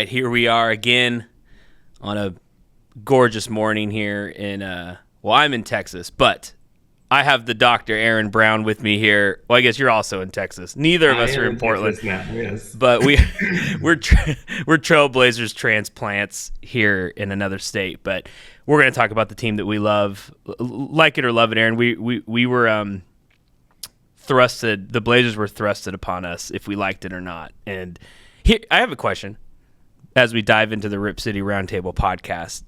right, here we are again on a gorgeous morning here in, I'm in Texas, but I have the Dr. Aaron Brown with me here. Well, I guess you're also in Texas. Neither of us are in Portland. Now, yes. But we're Trailblazers transplants here in another state. But we're going to talk about the team that we love, like it or love it, Aaron. We were thrusted. The Blazers were thrusted upon us if we liked it or not. And here, I have a question as we dive into the Rip City Roundtable podcast.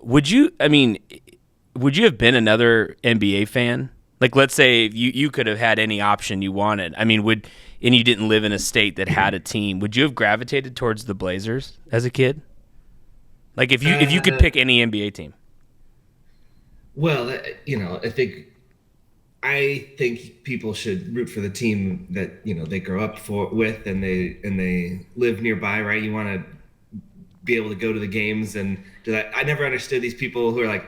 Would you have been another NBA fan? Like, let's say you could have had any option you wanted. I mean, and you didn't live in a state that had a team, would you have gravitated towards the Blazers as a kid? Like, if you could pick any NBA team. Well, I think people should root for the team that they grow up with and they live nearby, right? You want to be able to go to the games and do that. I never understood these people who are like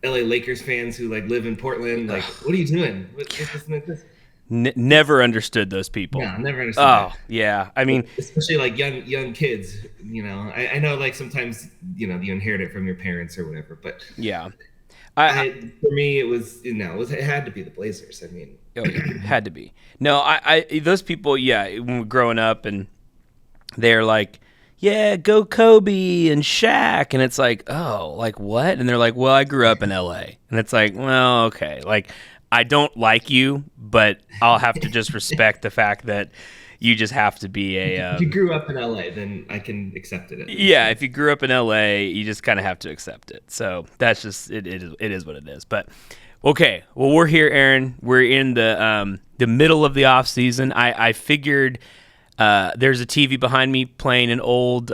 LA Lakers fans who like live in Portland. Like, what are you doing? What's this? Never understood those people. No, never understood. Oh, yeah. I mean, especially like young kids. I know like sometimes you inherit it from your parents or whatever, but yeah. For me, it had to be the Blazers. I mean, it had to be. No, those people, yeah, when we're growing up and they're like, yeah, go Kobe and Shaq. And it's like, oh, like what? And they're like, well, I grew up in LA. And it's like, well, okay. Like, I don't like you, but I'll have to just respect the fact that you just have to be if you grew up in LA, then I can accept it. Yeah, if you grew up in LA, you just kind of have to accept it. So that's just it is what it is. But okay, well, we're here, Aaron. We're in the middle of the off season. I figured there's a TV behind me playing an old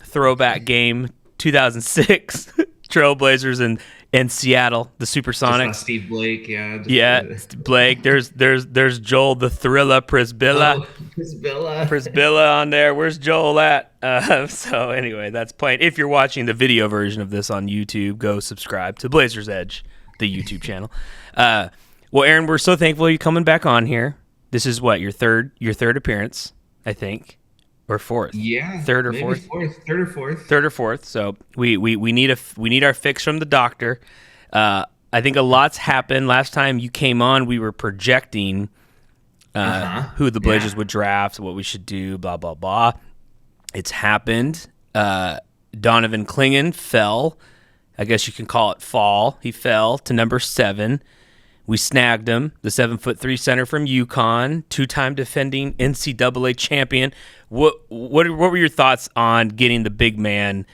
throwback game, 2006 Trailblazers and Seattle, the Supersonics. Steve Blake, yeah. Blake. There's Joel the Thriller Prisbilla. Prisbilla on there. Where's Joel at? So anyway, that's playing. If you're watching the video version of this on YouTube, go subscribe to Blazers Edge, the YouTube channel. Well, Aaron, we're so thankful you're coming back on here. This is what, your third appearance, I think. Or fourth? Yeah, third or fourth. Third or fourth. So we need our fix from the doctor. I think a lot's happened. Last time you came on, we were projecting who the Blazers would draft, what we should do, blah blah blah. It's happened. Donovan Clingan fell. I guess you can call it fall. He fell to number 7. We snagged him, the 7'3" center from UConn, 2-time defending NCAA champion. What were your thoughts on getting the big man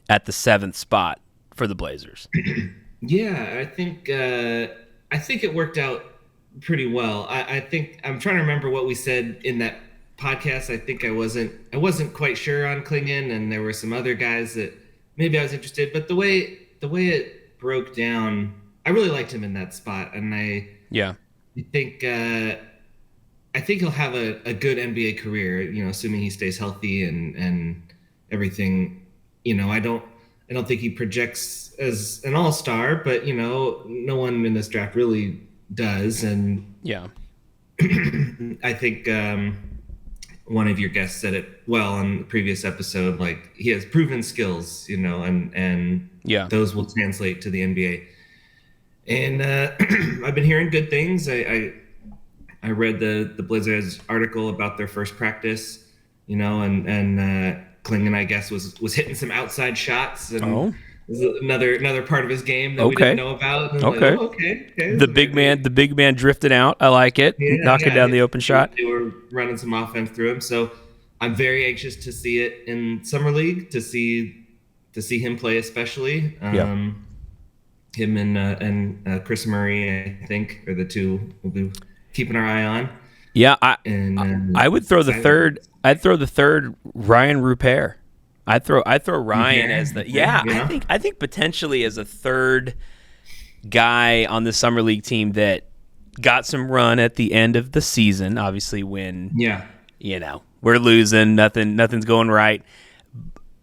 at the 7th spot for the Blazers? Yeah, I think it worked out pretty well. I think I'm trying to remember what we said in that podcast. I think I wasn't quite sure on Clingan, and there were some other guys that maybe I was interested. But the way it broke down, I really liked him in that spot, and I think he'll have a good NBA career. Assuming he stays healthy and everything. I don't think he projects as an all-star, but no one in this draft really does. And I think one of your guests said it well on the previous episode. Like, he has proven skills, and those will translate to the NBA. And I've been hearing good things. I read the Blazers article about their first practice, and Clingan, I guess, was hitting some outside shots, and was another part of his game that we didn't know about. And okay. The big man drifted out. I like it. Knocking down the open shot. They were running some offense through him. So I'm very anxious to see it in summer league, to see him play, especially. Him and Chris Murray, I think, are the two we'll be keeping our eye on. Yeah, I would throw the third. I'd throw the third Ryan Rupert. I'd throw Ryan as the I think potentially as a third guy on the summer league team that got some run at the end of the season. Obviously, when we're losing, nothing's going right.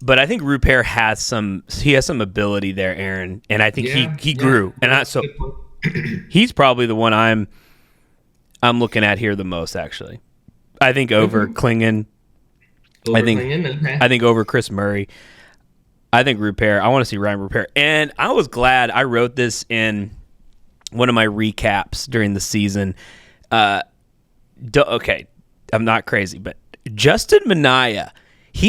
But I think Rupert has some ability there, Aaron, and I think he grew, and he's probably the one I'm looking at here the most, actually. I think over Clingan Over Klingon? Okay. I think over Chris Murray. I think Rupert. I want to see Ryan Rupert. And I was glad I wrote this in one of my recaps during the season. Okay, I'm not crazy, but Justin Minaya,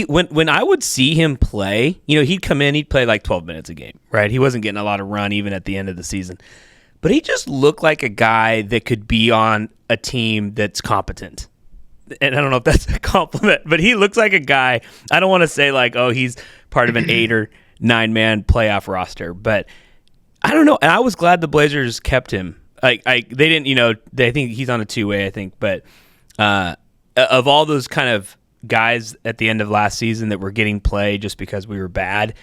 when I would see him play, he'd come in, he'd play like 12 minutes a game, right? He wasn't getting a lot of run even at the end of the season. But he just looked like a guy that could be on a team that's competent. And I don't know if that's a compliment, but he looks like a guy. I don't want to say like, oh, he's part of an 8 or 9 man playoff roster, but I don't know. And I was glad the Blazers kept him. They didn't, they think he's on a 2-way, I think. But of all those kind of guys at the end of last season that were getting play just because we were bad,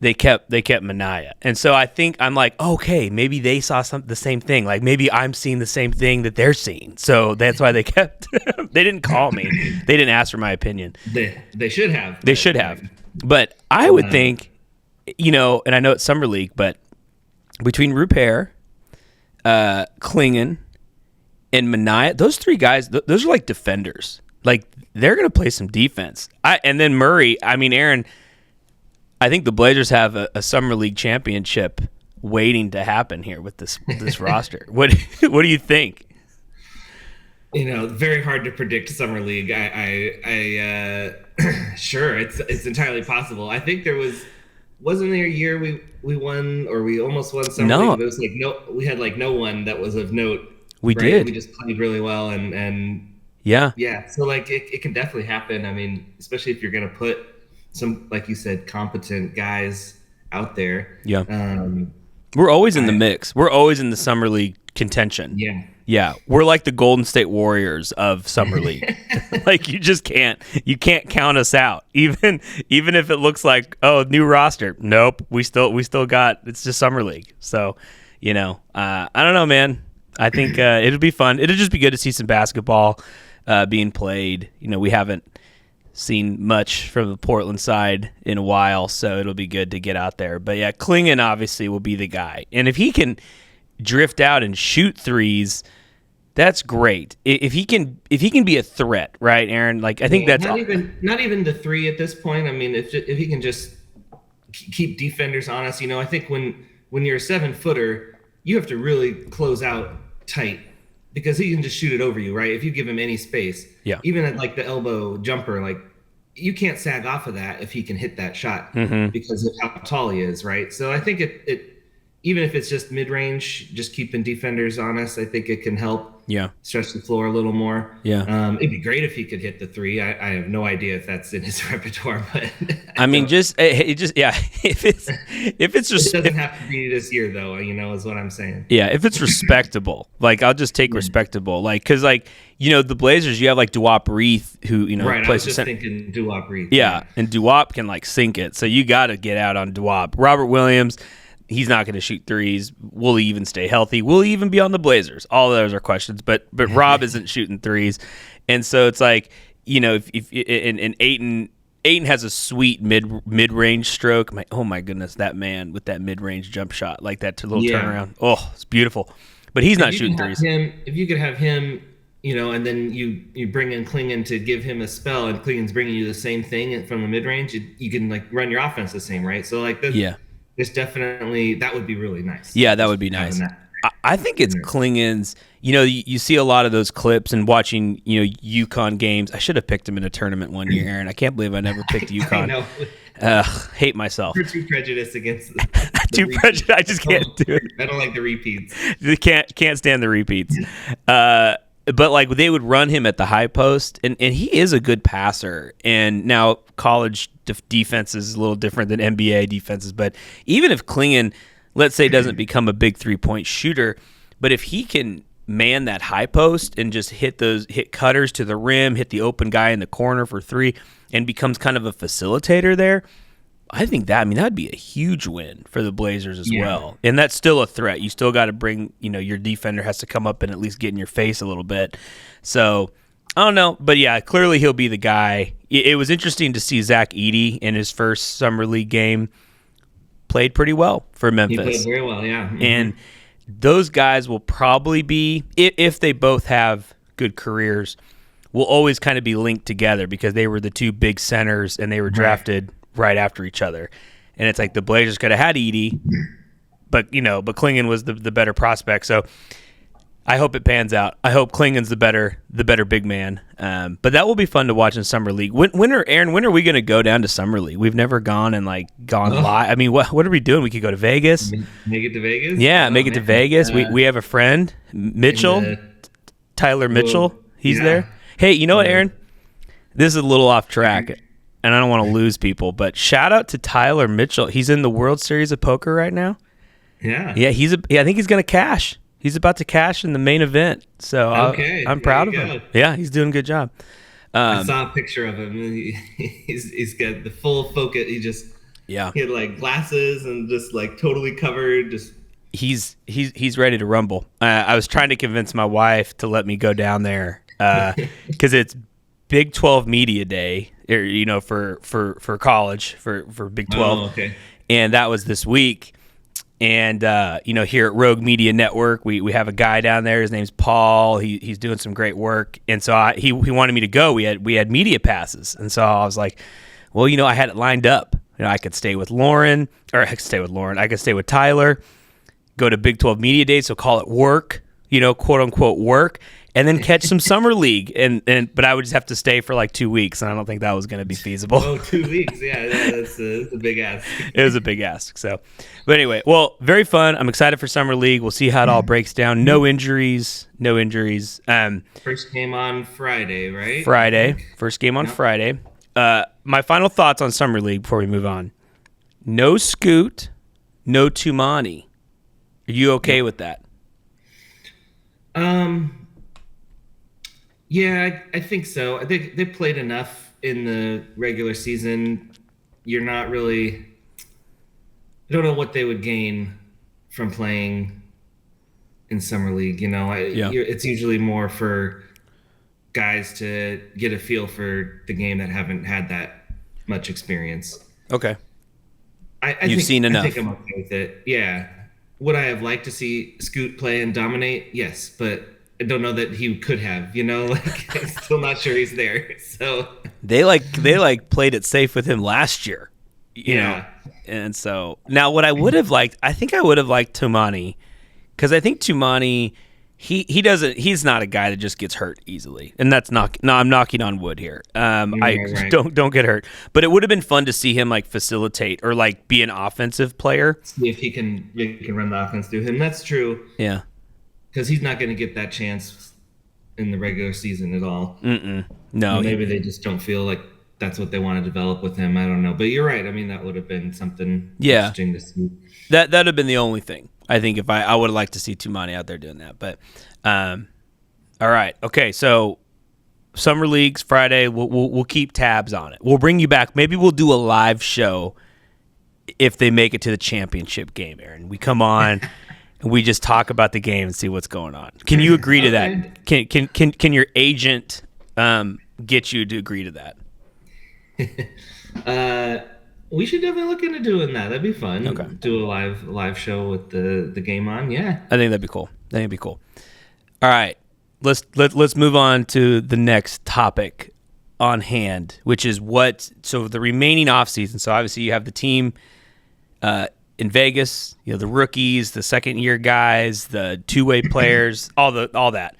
they kept Minaya. And so I think I'm like, okay, maybe they saw the same thing. Like maybe I'm seeing the same thing that they're seeing. So that's why they kept. They didn't call me. They didn't ask for my opinion. They should have. They should have. But I would think, and I know it's summer league, but between Rupert, Klingon, and Minaya, those 3 guys, those are like defenders. Like they're going to play some defense. And then Murray. I mean, Aaron. I think the Blazers have a summer league championship waiting to happen here with this roster. What do you think? Very hard to predict summer league. I sure it's entirely possible. I think wasn't there a year we won or we almost won summer league? But it was like we had like no one that was of note. We did. We just played really well and yeah. So like it can definitely happen. I mean, especially if you're gonna put some, like you said, competent guys out there. Yeah. We're always in the mix. We're always in the summer league contention. Yeah. Yeah. We're like the Golden State Warriors of summer league. Like you can't count us out. Even if it looks like, oh, new roster. Nope. We still got, it's just summer league. So, I don't know, man. I think it'll be fun. It'll just be good to see some basketball being played. We haven't seen much from the Portland side in a while, so it'll be good to get out there. But yeah, Klingon obviously will be the guy. And if he can drift out and shoot threes, that's great. If he can be a threat, right, Aaron? Like I think that's not even the 3 at this point. I mean, if he can just keep defenders honest, I think when you're a 7-footer, you have to really close out tight because he can just shoot it over you, right? If you give him any space, even at like the elbow jumper, like you can't sag off of that if he can hit that shot because of how tall he is, right? So I think it even if it's just mid-range, just keeping defenders honest, I think it can help stretch the floor a little more. Yeah. It'd be great if he could hit the 3. I have no idea if that's in his repertoire, but I mean, if it's just, it doesn't have to be this year though, is what I'm saying. Yeah, if it's respectable, like I'll just take respectable, like because like the Blazers, you have like Duop Reith who right. Plays I was just thinking Duop Reith. Yeah, and Duop can like sink it, so you got to get out on Duop. Robert Williams. He's not going to shoot threes. Will he even stay healthy? Will he even be on the Blazers? All of those are questions. But Rob isn't shooting threes, and so it's like if Ayton has a sweet mid range stroke. Oh my goodness, that man with that mid range jump shot, like that little turnaround. Oh, it's beautiful. But he's not shooting threes. If you could have him, and then you bring in Klingon to give him a spell, and Klingon's bringing you the same thing from the mid range, you can like run your offense the same, right? So like there's definitely, that would be really nice. Yeah, that would be nice. I think it's Klingon's. You see a lot of those clips and watching, UConn games. I should have picked him in a tournament one year, Aaron. I can't believe I never picked UConn. I know. Hate myself. You're too prejudiced against too prejudiced. I just can't do it. I don't like the repeats. Can't stand the repeats. But like they would run him at the high post, and he is a good passer. And now college defense is a little different than NBA defenses. But even if Klingon, let's say, doesn't become a big 3-point shooter, but if he can man that high post and just hit cutters to the rim, hit the open guy in the corner for 3, and becomes kind of a facilitator there, I think that'd be a huge win for the Blazers as well. And that's still a threat. You still got to bring, your defender has to come up and at least get in your face a little bit. So I don't know, but yeah, clearly he'll be the guy. It was interesting to see Zach Edey in his first summer league game played pretty well for Memphis. He played very well, yeah. Mm-hmm. And those guys will probably be, if they both have good careers, will always kind of be linked together because they were the two big centers and they were drafted right after each other. And it's like the Blazers could have had Edey, but Klingon was the better prospect. So I hope it pans out. I hope Klingon's the better big man. But that will be fun to watch in Summer League. When are we going to go down to Summer League? We've never gone live. I mean, what are we doing? We could go to Vegas. Make it to Vegas? Yeah, make it to Vegas. We have a friend, Mitchell, Tyler Mitchell. He's there. Hey, you know what, Aaron? This is a little off track, and I don't want to lose people, but shout out to Tyler Mitchell. He's in the World Series of Poker right now. Yeah. Yeah, I think he's going to cash. He's about to cash in the main event, so I'm proud of him. Yeah, he's doing a good job. I saw a picture of him. He's got the full focus. He had like glasses and just like totally covered. Just he's ready to rumble. I was trying to convince my wife to let me go down there because it's Big 12 Media Day, for college for Big 12. Oh, okay. And that was this week. And here at Rogue Media Network, we have a guy down there. His name's Paul. He's doing some great work, and so he wanted me to go. We had media passes, and so I was like, well, I had it lined up. I could stay with Lauren, or I could stay with Tyler, go to Big 12 Media Day, so call it work, quote unquote work, and then catch some summer league. But I would just have to stay for like 2 weeks, and I don't think that was going to be feasible. Oh, 2 weeks. Yeah, that's a big ask. It was a big ask. So, but anyway, well, very fun. I'm excited for summer league. We'll see how it all breaks down. No injuries. First game on Friday, right? First game on Friday. My final thoughts on summer league before we move on. No Scoot, no Tumani. Are you okay with that? Yeah, I think so. I think they played enough in the regular season. You're not really... I don't know what they would gain from playing in summer league. It's usually more for guys to get a feel for the game that haven't had that much experience. Okay. You've seen enough. I think I'm okay with it. Yeah. Would I have liked to see Scoot play and dominate? Yes, but I don't know that he could have, I'm still not sure he's there. So they played it safe with him last year, you know. And so now what I would have liked, I think I would have liked Tumani, because I think Tumani, he's not a guy that just gets hurt easily, and that's I'm knocking on wood here. Right. Don't get hurt, but it would have been fun to see him facilitate or be an offensive player. See if he can run the offense through him. That's true. Yeah. Because he's not going to get that chance in the regular season at all. No. Maybe they just don't feel like that's what they want to develop with him. I don't know. But you're right. I mean, that would have been something interesting to see. That would have been the only thing. I think if I would have liked to see Tumani out there doing that. But, all right. Okay, so Summer League's Friday. We'll keep tabs on it. We'll bring you back. Maybe we'll do a live show if they make it to the championship game, Aaron. We come on... We just talk about the game and see what's going on. Can you agree to that? Can your agent get you to agree to that? We should definitely look into doing that. That'd be fun. Okay. Do a live show with the game on. Yeah. I think that'd be cool. All right. Let's move on to the next topic on hand, which is the remaining offseason. So obviously you have the team in Vegas, the rookies, the second year guys, the two-way players, all that.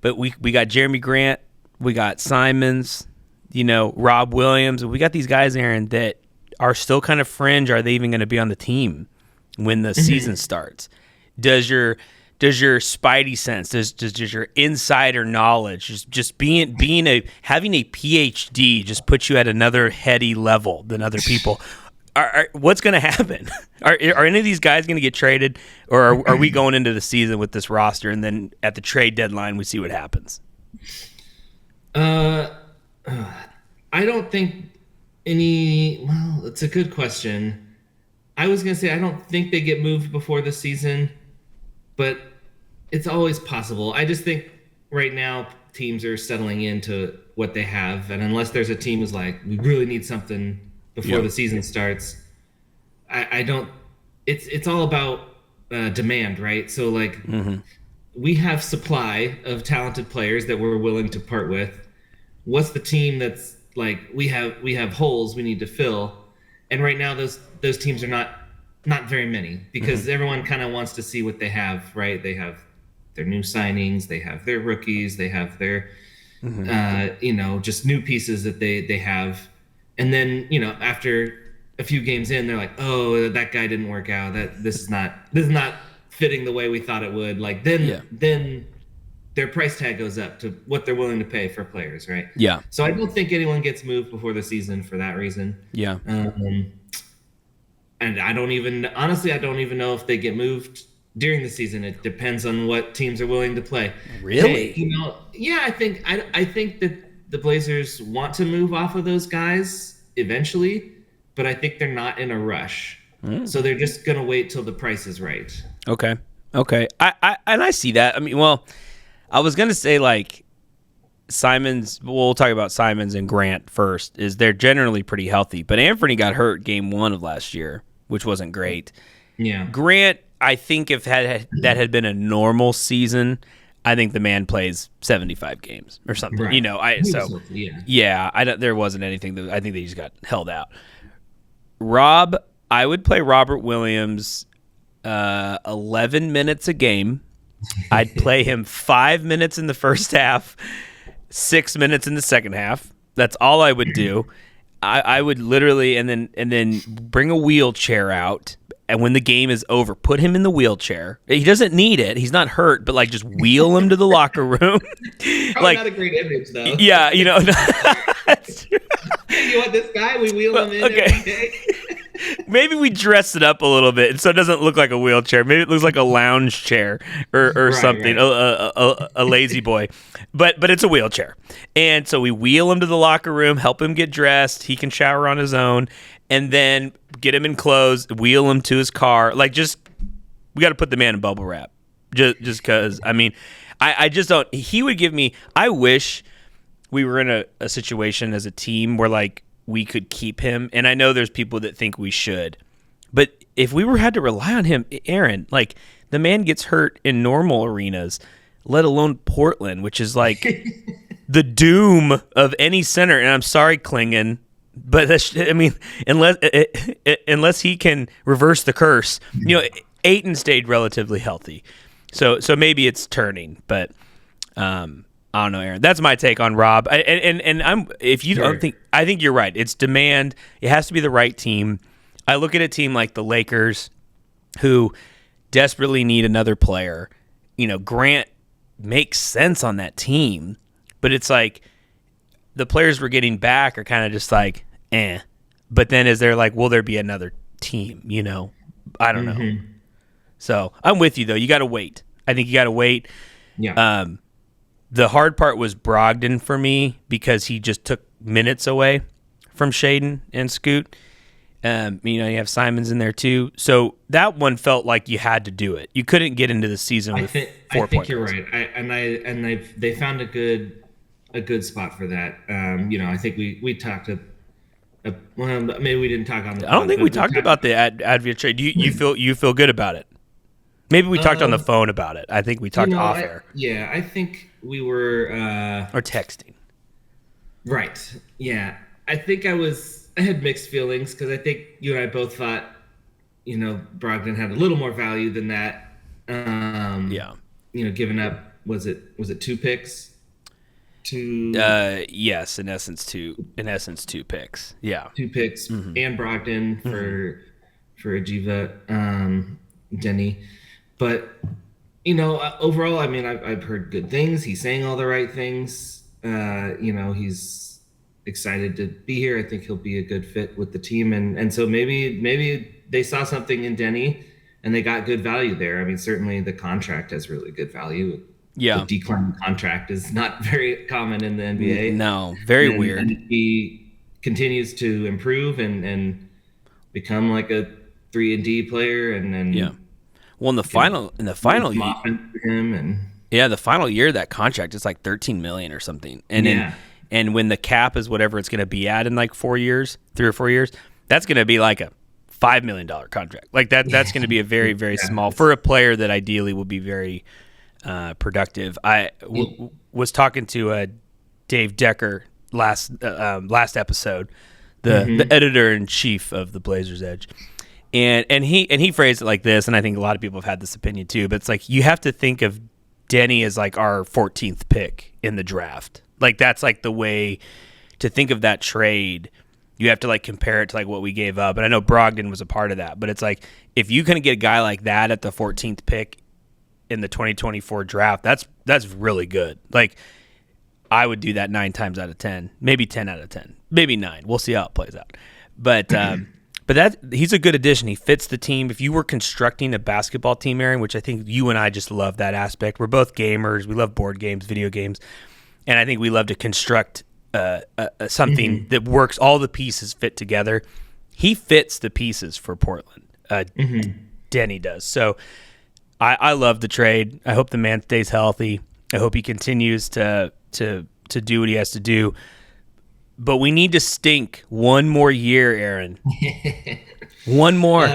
But we got Jeremy Grant, we got Simons, Rob Williams. We got these guys, Aaron, that are still kind of fringe. Are they even going to be on the team when the season starts? Does your spidey sense, does your insider knowledge, just having a PhD just put you at another heady level than other people? What's going to happen? Are any of these guys going to get traded, or are we going into the season with this roster and then at the trade deadline we see what happens? I don't think any. Well, it's a good question. I was going to say I don't think they get moved before the season, but it's always possible. I just think right now teams are settling into what they have, and unless there's a team who's like, we really need something before the season starts, I don't. It's all about demand, right? So we have supply of talented players that we're willing to part with, what's the team that's like we have holes we need to fill, and right now those teams are not very many because everyone kind of wants to see what they have, right? They have their new signings, they have their rookies, they have their just new pieces that they have, and then after a few games in, they're like, oh, that guy didn't work out. That this is not fitting the way we thought it would. Like then their price tag goes up to what they're willing to pay for players, right? Yeah. So I don't think anyone gets moved before the season for that reason. Yeah. And I don't even know if they get moved during the season. It depends on what teams are willing to play. Really? Yeah, I think that the Blazers want to move off of those guys eventually, but I think they're not in a rush. So they're just going to wait till the price is right. Okay. I see that. I mean, well, I was going to say like Simons, we'll talk about Simons and Grant first, is they're generally pretty healthy, but Anthony got hurt game 1 of last year, which wasn't great. Yeah. Grant, I think if that had been a normal season, I think the man plays 75 games or something. Right. There wasn't anything that I think they just got held out. Rob, I would play Robert Williams 11 minutes a game. I'd play him 5 minutes in the first half, 6 minutes in the second half. That's all I would do. I would literally and then bring a wheelchair out, and when the game is over, put him in the wheelchair. He doesn't need it. He's not hurt, but like just wheel him to the locker room. Probably not a great image though. Yeah, You want this guy? We wheel him in every day. Maybe we dress it up a little bit so it doesn't look like a wheelchair. Maybe it looks like a lounge chair or something, right. A lazy boy. But it's a wheelchair. And so we wheel him to the locker room, help him get dressed. He can shower on his own, and then get him in clothes, wheel him to his car. Like, we got to put the man in bubble wrap. Just because, I mean, I just don't. He would give me, I wish we were in a situation as a team where, like, we could keep him, and I know there's people that think we should, but if we had to rely on him, Aaron, like the man gets hurt in normal arenas, let alone Portland, which is like the doom of any center. And I'm sorry, Klingon, but unless he can reverse the curse, Ayton stayed relatively healthy, so maybe it's turning, but I don't know, Aaron. That's my take on Rob. I think you're right. It's demand. It has to be the right team. I look at a team like the Lakers, who desperately need another player. Grant makes sense on that team, but it's like the players we're getting back are kind of just like, eh. But then is there like, will there be another team? I don't know. So I'm with you though. You got to wait. I think you got to wait. Yeah. The hard part was Brogdon for me because he just took minutes away from Shaden and Scoot. You have Simons in there too. So that one felt like you had to do it. You couldn't get into the season with 4 points. I think you're right. They found a good spot for that. I think we talked well, maybe we didn't talk on the I don't think we talked about the Advia trade. You feel good about it? Maybe we talked on the phone about it. I think we talked off air. Yeah, I think we were or texting. Right. Yeah. I think I had mixed feelings because I think you and I both thought, Brogdon had a little more value than that. Giving up was it 2 picks? Yes, in essence 2 picks. Yeah. 2 picks and Brogdon for Ajiva, Denny. But overall, I mean, I've heard good things. He's saying all the right things. He's excited to be here. I think he'll be a good fit with the team, and so maybe they saw something in Denny, and they got good value there. I mean, certainly the contract has really good value. Yeah, the declining contract is not very common in the NBA. No, very weird. And he continues to improve and become like a 3-and-D player, and yeah. Well, in the final year, the final year of that contract is like $13 million or something, and when the cap is whatever it's going to be at in like 4 years, 3 or 4 years, that's going to be like a $5 million contract. Like that's going to be a very, very small for a player that ideally will be very productive. I was talking to Dave Decker last episode, the editor in chief of the Blazers Edge, and he phrased it like this, and I think a lot of people have had this opinion too. But it's like you have to think of Denny as like our 14th pick in the draft. Like that's like the way to think of that trade. You have to like compare it to like what we gave up. And I know Brogdon was a part of that, but it's like if you can get a guy like that at the 14th pick in the 2024 draft, that's really good. Like I would do that 9 times out of 10, maybe 10 out of 10, maybe 9. We'll see how it plays out. But that he's a good addition. He fits the team. If you were constructing a basketball team, Aaron, which I think you and I just love that aspect. We're both gamers. We love board games, video games, and I think we love to construct something that works. All the pieces fit together. He fits the pieces for Portland. Denny does. So I love the trade. I hope the man stays healthy. I hope he continues to do what he has to do. But we need to stink one more year, Aaron. One more.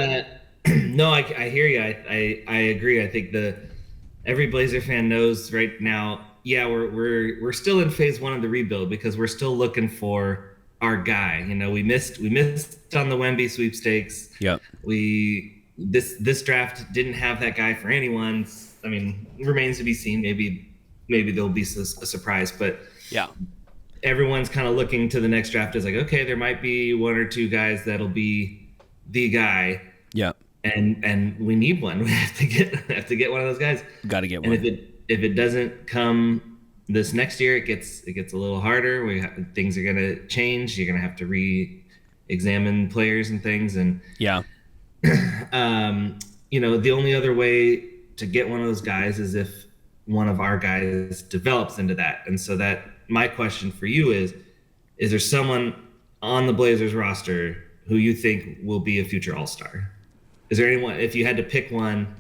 No, I hear you. I agree. I think every Blazer fan knows right now. Yeah, we're still in phase 1 of the rebuild because we're still looking for our guy. You know, we missed on the Wemby sweepstakes. Yep. This draft didn't have that guy for anyone. I mean, remains to be seen. Maybe there'll be a surprise, but yeah, everyone's kind of looking to the next draft as like, okay, there might be 1 or 2 guys that'll be the guy. Yeah. And we need one. We have to get one of those guys. Got to get one. And if it doesn't come this next year, it gets a little harder. Things are going to change. You're going to have to re-examine players and things. And yeah, the only other way to get one of those guys is if one of our guys develops into that. And so that my question for you is there someone on the Blazers roster who you think will be a future All-Star? Is there anyone, if you had to pick one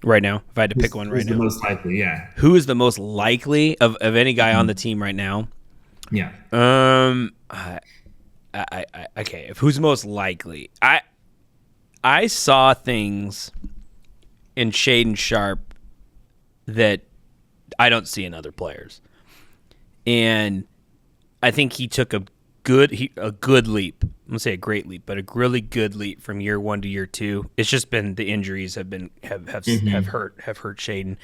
right now, if I had to pick one right now, the most likely? Yeah. Who is the most likely of any guy on the team right now? Yeah. Okay. If who's most likely, I saw things in Shaedon Sharpe that I don't see in other players, and I think he took a good leap. I'm gonna say a great leap, but a really good leap from year 1 to year 2. It's just been the injuries have hurt Shaedon.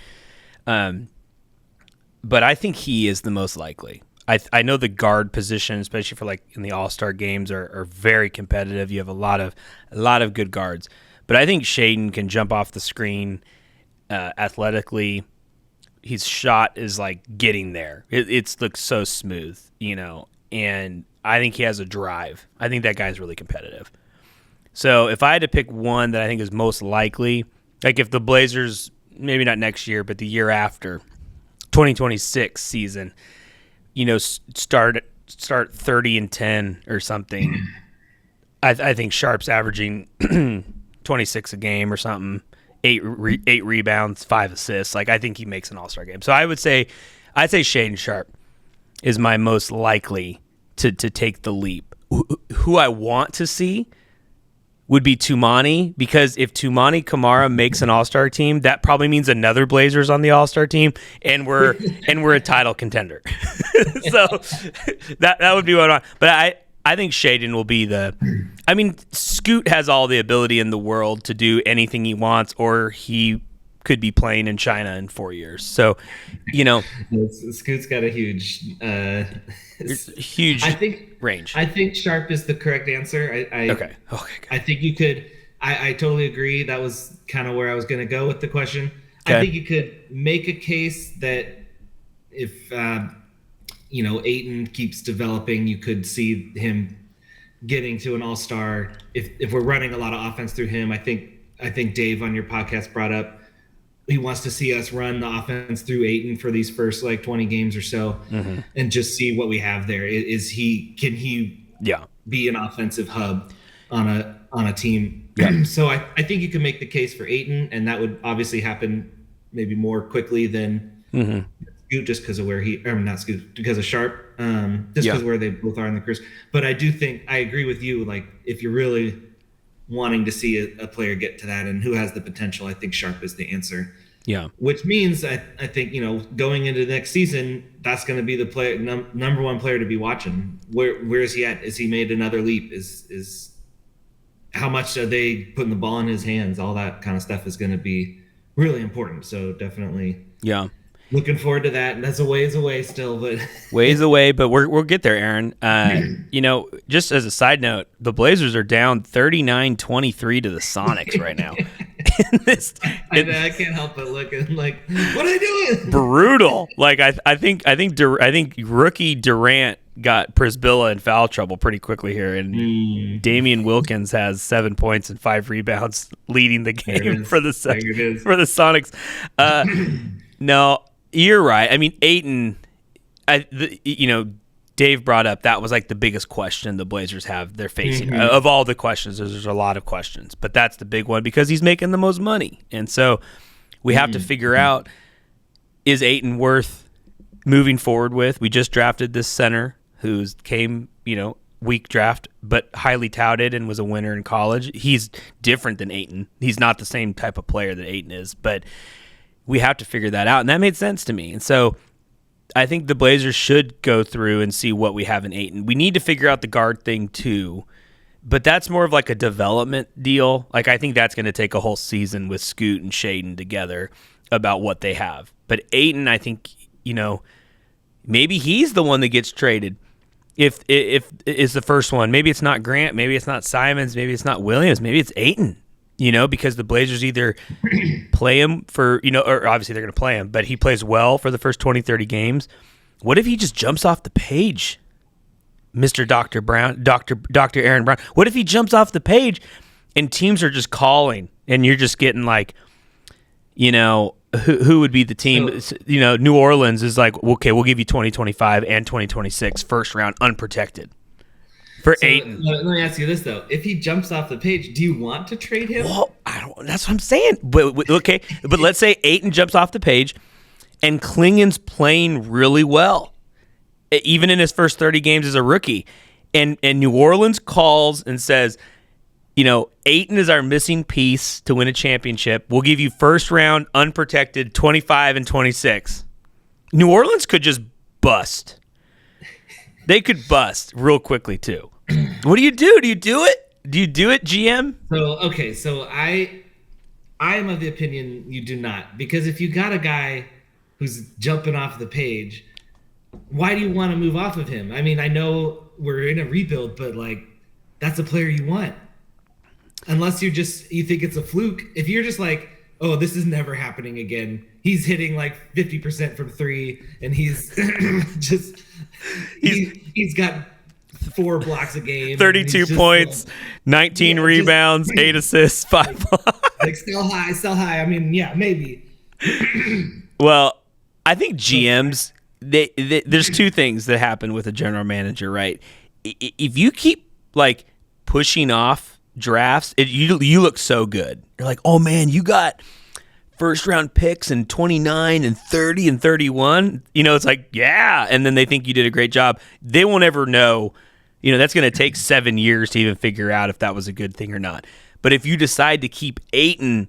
But I think he is the most likely. I know the guard position, especially for like in the All-Star games, are very competitive. You have a lot of good guards, but I think Shaedon can jump off the screen athletically. His shot is like getting there. It looks so smooth, and I think he has a drive. I think that guy's really competitive. So if I had to pick one that I think is most likely, like if the Blazers, maybe not next year, but the year after, 2026 season, start 30-10 or something, I think Sharpe's averaging 26 a game or something, 8 rebounds, 5 assists. Like I think he makes an All-Star game. So I'd say Shaedon Sharpe is my most likely to take the leap. Who I want to see would be Tumani, because if Tumani Kamara makes an All-Star team, that probably means another Blazers on the All-Star team, and we're a title contender. So that would be what I want. But I think Shaedon will be Scoot has all the ability in the world to do anything he wants, or he could be playing in China in 4 years. So, Scoot's got a huge range. I think Sharpe is the correct answer. Okay. I think you could. I totally agree. That was kind of where I was going to go with the question. Okay. I think you could make a case that if Ayton keeps developing, you could see him getting to an All-Star. If we're running a lot of offense through him, I think Dave on your podcast brought up he wants to see us run the offense through Ayton for these first 20 games or so, and just see what we have there. Can he be an offensive hub on a team? Yeah. So I think you can make the case for Ayton, and that would obviously happen maybe more quickly than Scoot, just because of where not Scoot, because of Sharpe, because where they both are in the careers. But I do think I agree with you. If you're really wanting to see a player get to that and who has the potential, I think Sharpe is the answer. Yeah. which means I think, going into the next season, that's going to be the player number one player to be watching. Where is he at? Is he made another leap? Is how much are they putting the ball in his hands? All that kind of stuff is going to be really important. So definitely, Yeah. looking forward to that. And that's a ways away still, but Ways away, but we'll get there, Aaron. Just as a side note, the Blazers are down 39-23 to the Sonics right now. I can't help but look and like, what are they doing? Brutal. Like I think rookie Durant got Prisbilla in foul trouble pretty quickly here, and Damian Wilkins has 7 points and 5 rebounds, leading the game for the Sonics. No, you're right. I mean, Ayton. Dave brought up that was like the biggest question the Blazers have they're facing. Of all the questions, there's a lot of questions, but that's the big one because he's making the most money. And so we have to figure out, is Ayton worth moving forward with? We just drafted this center who's came, weak draft, but highly touted and was a winner in college. He's different than Ayton. He's not the same type of player that Ayton is, but we have to figure that out. And that made sense to me. And so I think the Blazers should go through and see what we have in Ayton. We need to figure out the guard thing too, but that's more of like a development deal. Like I think that's going to take a whole season with Scoot and Shaden together about what they have. But Ayton, I think, maybe he's the one that gets traded. If is the first one. Maybe it's not Grant, maybe it's not Simons, maybe it's not Williams, maybe it's Ayton. Because the Blazers either play him for, or obviously they're going to play him, but he plays well for the first 20, 30 games. What if he just jumps off the page, Mr. Dr. Brown, Dr. Aaron Brown? What if he jumps off the page and teams are just calling and you're just getting like, who would be the team? New Orleans is like, okay, we'll give you 2025 and 2026 first round unprotected. Ayton. Let me ask you this though: if he jumps off the page, do you want to trade him? Well, that's what I'm saying. But okay, but let's say Ayton jumps off the page, and Klingen's playing really well, even in his first 30 games as a rookie, and New Orleans calls and says, Ayton is our missing piece to win a championship. We'll give you first round unprotected 25 and 26. New Orleans could just bust. They could bust real quickly too. What do you do? Do you do it? Do you do it, GM? So I am of the opinion you do not, because if you got a guy who's jumping off the page, why do you want to move off of him? I mean, I know we're in a rebuild, but like that's a player you want. Unless you think it's a fluke. If you're just like, oh, this is never happening again. He's hitting like 50% from 3, and he's just he's got 4 blocks a game, 32 points, 19 rebounds, 8 assists, 5 blocks. Like still high. I mean, yeah, maybe. Well, I think GMs, there's 2 things that happen with a general manager, right? If you keep like pushing off drafts, you look so good. You're like, oh man, you got first round picks in 29 and 30 and 31. It's like, yeah. And then they think you did a great job. They won't ever know, that's going to take 7 years to even figure out if that was a good thing or not. But if you decide to keep Ayton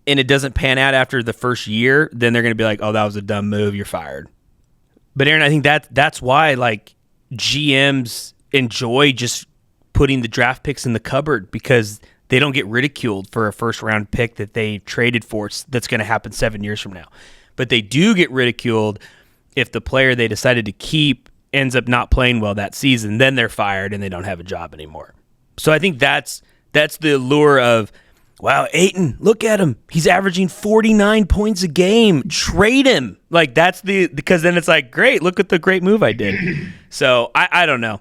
and it doesn't pan out after the first year, then they're going to be like, oh, that was a dumb move. You're fired. But Aaron, I think that's why like GMs enjoy just putting the draft picks in the cupboard, because they don't get ridiculed for a first-round pick that they traded for that's going to happen 7 years from now. But they do get ridiculed if the player they decided to keep ends up not playing well that season. Then they're fired and they don't have a job anymore. So I think that's the allure of, wow, Ayton, look at him. He's averaging 49 points a game. Trade him. Like that's because then it's like, great, look at the great move I did. So I don't know.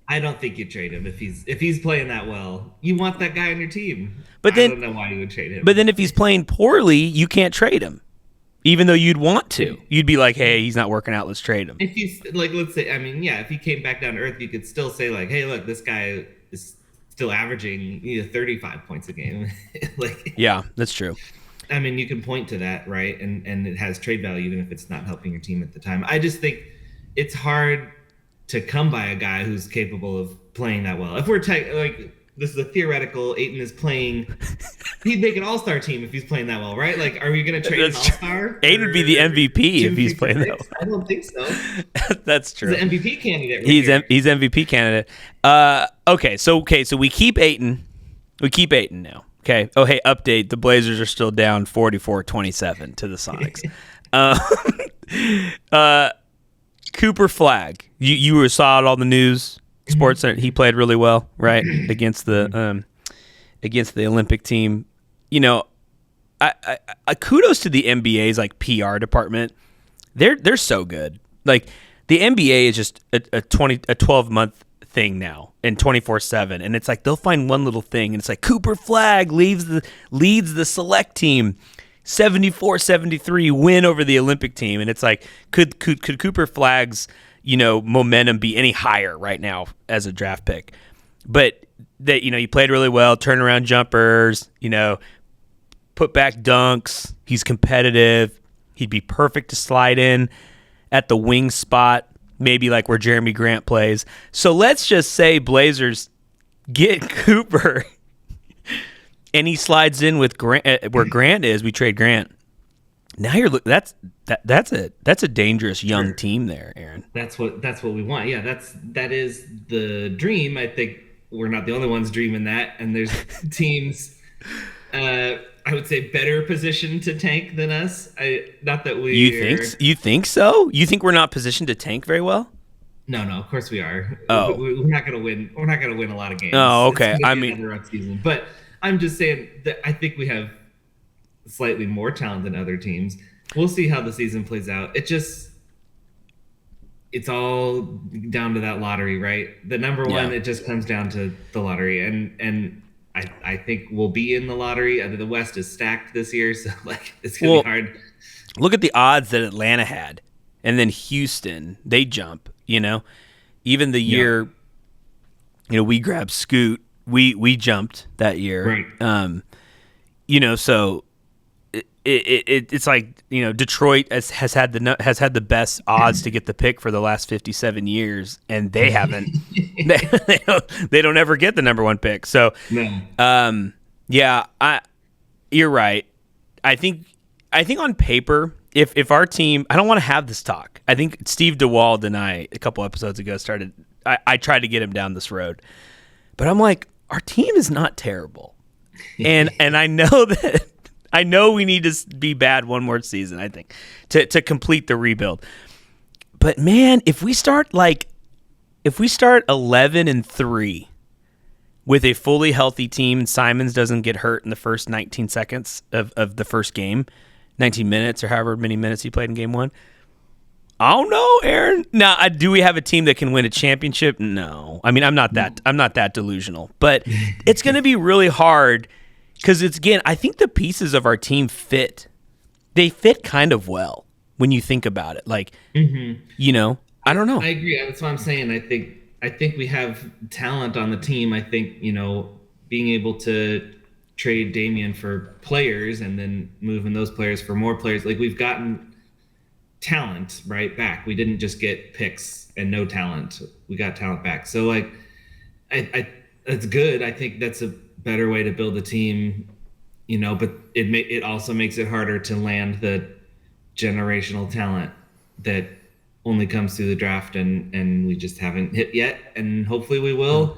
I don't think you trade him if he's playing that well. You want that guy on your team. But then, I don't know why you would trade him. But then if he's playing poorly, you can't trade him. Even though you'd want to. You'd be like, hey, he's not working out, let's trade him. If he's like, let's say, I mean, yeah, if he came back down to earth, you could still say like, hey, look, this guy is still averaging 35 points a game. Like, yeah, that's true. I mean, you can point to that, right? And it has trade value even if it's not helping your team at the time. I just think it's hard to come by a guy who's capable of playing that well. If we're this is a theoretical. Ayton is playing. He'd make an all-star team if he's playing that well, right? Like, are we going to trade an all-star? Ayton would be the MVP if he's playing that well. I don't think so. That's true. He's an MVP candidate. He's MVP candidate. Okay, so we keep Ayton. We keep Ayton now. Okay. Oh, hey, update. The Blazers are still down 44-27 to the Sonics. Cooper Flagg. You saw it all the news. Sports Center. He played really well, right, against the Olympic team. You know, I kudos to the NBA's like PR department. They're so good. Like the NBA is just a 12-month thing now and 24/7, and it's like they'll find one little thing, and it's like Cooper Flagg leads the select team 74-73 win over the Olympic team, and it's like could Cooper Flagg's momentum be any higher right now as a draft pick? But that he played really well, turnaround jumpers, put back dunks. He's competitive. He'd be perfect to slide in at the wing spot, maybe like where Jeremy Grant plays. So let's just say Blazers get Cooper, and he slides in with Grant, where Grant is. We trade Grant. Now that's a dangerous young team there, Aaron. That's what we want. Yeah, that is the dream. I think we're not the only ones dreaming that, and there's teams I would say better positioned to tank than us. Not that we. You think so? You think we're not positioned to tank very well? No, of course we are. Oh, we're not going to win. We're not going to win a lot of games. Oh, okay. I mean, another rough season. But I'm just saying that I think we have slightly more talent than other teams. We'll see how the season plays out. It's all down to that lottery, right? The number one, It just comes down to the lottery, and I think we'll be in the lottery. The West is stacked this year, so it's gonna be hard. Look at the odds that Atlanta had, and then Houston, they jump. Even the year, we grabbed Scoot, we jumped that year, right? So it's like Detroit has had the best odds to get the pick for the last 57 years, and they haven't. they don't ever get the number one pick. So, no. You're right. I think on paper, if our team, I don't want to have this talk. I think Steve DeWald and I a couple episodes ago I tried to get him down this road, but I'm like, our team is not terrible, and I know that. I know we need to be bad one more season, I think, to complete the rebuild. But man, if we start 11-3 with a fully healthy team and Simons doesn't get hurt in the first 19 seconds of the first game, 19 minutes or however many minutes he played in game one, I don't know, Aaron. Now, do we have a team that can win a championship? No. I mean, I'm not that delusional, but it's going to be really hard. Because I think the pieces of our team fit. They fit kind of well when you think about it. Like, I don't know. I agree. That's what I'm saying. I think we have talent on the team. I think, being able to trade Damian for players and then moving those players for more players. Like, we've gotten talent right back. We didn't just get picks and no talent. We got talent back. So, that's good. I think that's a better way to build a team, but it also makes it harder to land the generational talent that only comes through the draft and we just haven't hit yet, and hopefully we will.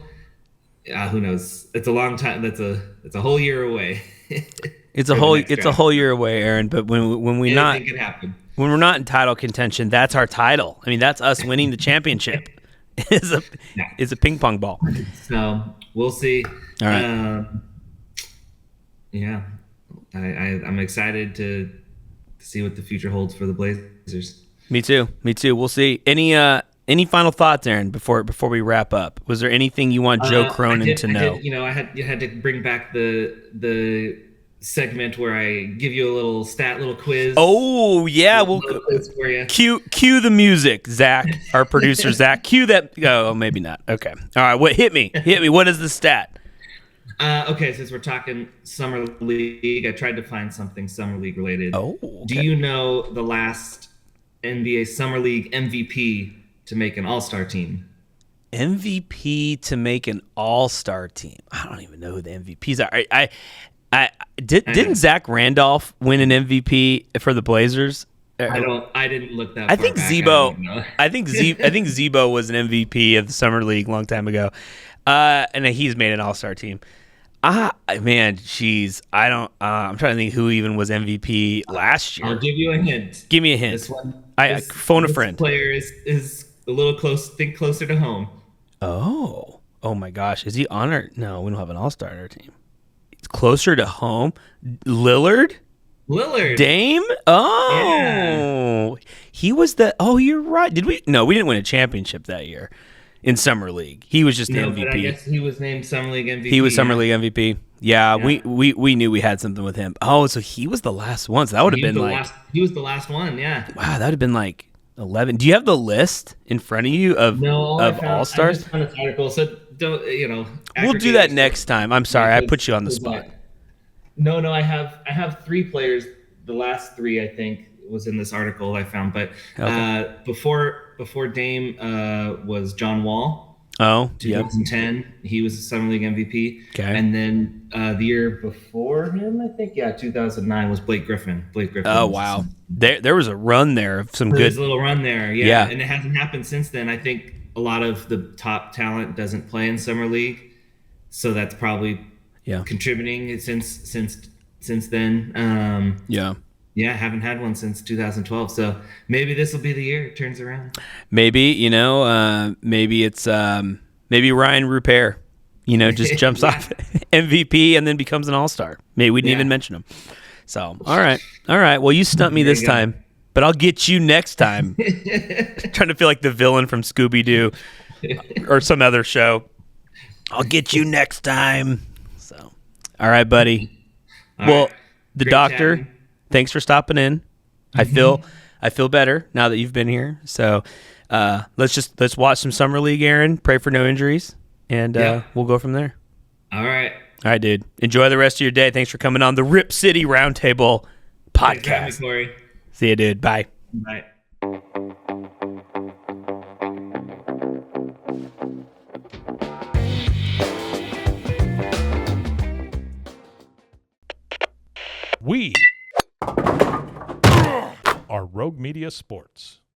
Who knows? It's a long time. It's a whole year away. It's a whole year away, Aaron. But when we're not in title contention, that's our title. I mean, that's us winning the championship. It's a ping pong ball. So we'll see. All right. I'm excited to see what the future holds for the Blazers. Me too. We'll see. Any final thoughts, Aaron, before we wrap up? Was there anything you want Joe Cronin to know? I had to bring back the segment where I give you a little quiz. Oh yeah, we'll cue the music, Zach, our producer Zach. Cue that. Oh, maybe not. Okay. All right. What hit me? What is the stat? Okay, since we're talking summer league, I tried to find something summer league related. Oh. Okay. Do you know the last NBA summer league MVP to make an all-star team? MVP to make an All-Star team. I don't even know who the MVPs are. Didn't Zach Randolph win an MVP for the Blazers? I didn't look that I far think back. Zebo. I think Zebo was an MVP of the summer league a long time ago, and he's made an All-Star team. Man, jeez, I don't. I'm trying to think who even was MVP last year. I'll give you a hint. Give me a hint. This one. Phone a friend. This player is a little close. Think closer to home. Oh my gosh, is he on our? No, we don't have an All-Star on our team. It's closer to home. Lillard. Dame? Oh. Yeah. He was the you're right. Did we? No, we didn't win a championship that year in Summer League. He was just the MVP. But I guess he was named Summer League MVP. He was Summer League MVP. Yeah, we knew we had something with him. Oh, so he was the last one. So that would have been like he was the last one, yeah. Wow, that would have been like 11. Do you have the list in front of you of All-Stars? I just found this article, so don't We'll do that next time. I'm sorry, I put you on the spot. No, I have 3 players. The last 3, I think, was in this article I found. But before Dame was John Wall. Oh, 2010. Yep. He was a Summer League MVP. Okay. And then the year before him, I think, 2009 was Blake Griffin. Oh, wow. There was a run there of some good. There's a little run there, yeah. And it hasn't happened since then. I think a lot of the top talent doesn't play in Summer League, so that's probably contributing since then. Haven't had one since 2012. So maybe this will be the year it turns around. Maybe maybe it's maybe Ryan Rupert, just jumps off MVP and then becomes an All-Star. Maybe we didn't even mention him. So all right. Well, you stumped me this time, but I'll get you next time. Trying to feel like the villain from Scooby-Doo or some other show. I'll get you next time. So, all right, buddy. Well, the doctor. Chatting. Thanks for stopping in. Mm-hmm. I feel better now that you've been here. So let's watch some Summer League, Aaron. Pray for no injuries, and we'll go from there. All right, dude. Enjoy the rest of your day. Thanks for coming on the Rip City Roundtable podcast. Thanks for having me, Corey. See you, dude. Bye. Bye. We are Rogue Media Sports.